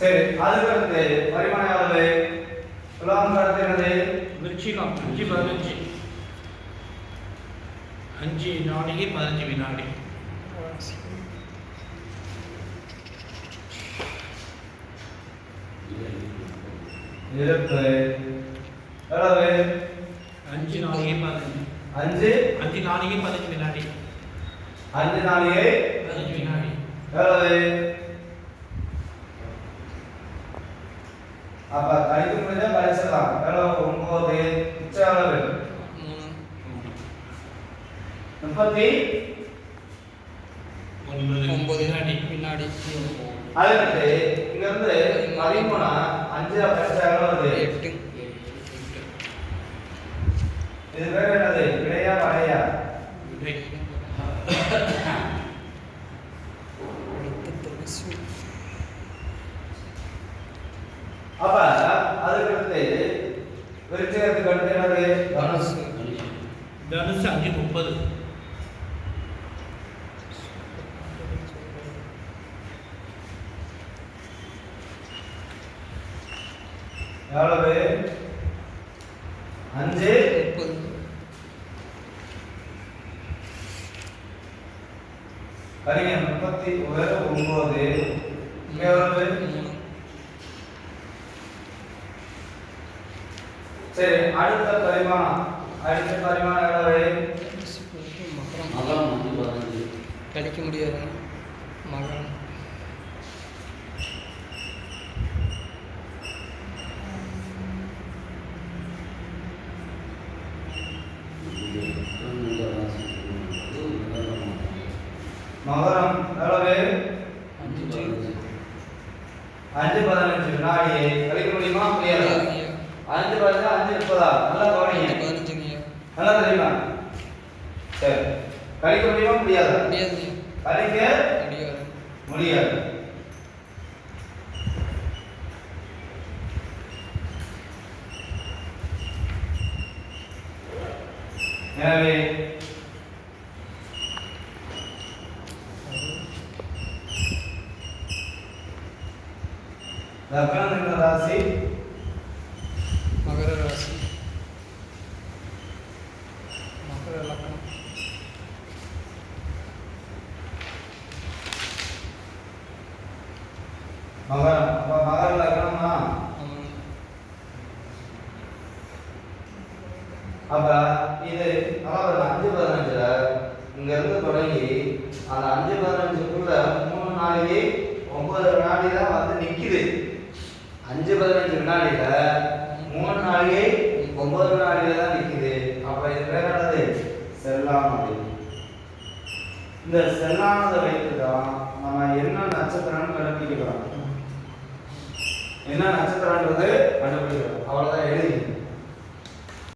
சரி, அதுக்கு பரிமாண அளவு துலாம் கடத்து என்னது? விருச்சிகம் 5 நாளைக்கு 15 வினாடி. இருப்பு எவ்வளவு? 5 நாளைக்கு 15 வினாடி. 5 நாளைக்கு 15 வினாடி. எவ்வளவு? அப்ப கழிக்க முடிஞ்சா கழிச்சிடலாம். எவ்வளவு? 9 மிச்ச அளவு 39 வினாடி. அதுக்கு இங்க இருந்து 13 5 கழிச்சா எவ்வளவு? 8. இது பேர் என்னது? விடையா வடையா? விடை. அப்ப அதுக்கு விருச்சிகத்துக்கு அடுத்து என்னது? தனுசு. தனுசு 5:30. எவ்வளவு? 5:30. கழிங்க 39. இங்க எவ்வளவு? சரி, அடுத்த பரிமாணம் எவ்வளவு? மகரம் கழிக்க முடியாது. மகரம் மகரம் எவ்வளவு? 5:15 வினாடியை கழிக்க முடியுமா? முடியாது. 5:15 5:30. நல்லா கவனிங்க. 15. நல்லா தெரியுமா? சரி, கழிக்க முடியுமா? முடியாது. கழிக்க முடியாது. எனவே லக்னம் என்ற ராசி மகர ராசி. மகர லக்னம். மகரம். அப்ப மகர லக்னமா? அப்ப இது 5:15 இங்க இருந்து தொடங்கி அந்த 5:15க்குள்ள 3 நாளைக்கு 9 வினாடி தான் வந்து நிக்குது. 5:15 வினாடியில 3 நாளைக்கு 9 வினாடியில தான் நிக்குது. அப்ப இது பேர் என்னது? செல்லானது. இந்த செல்லானதை வைத்து தான் நம்ம என்ன நட்சத்திரம்னு கண்டுபிடிக்கிறோம். என்ன நட்சத்திரம்ன்றது கண்டுபிடிக்கிறோம். அவ்வளவுதான் எழுதி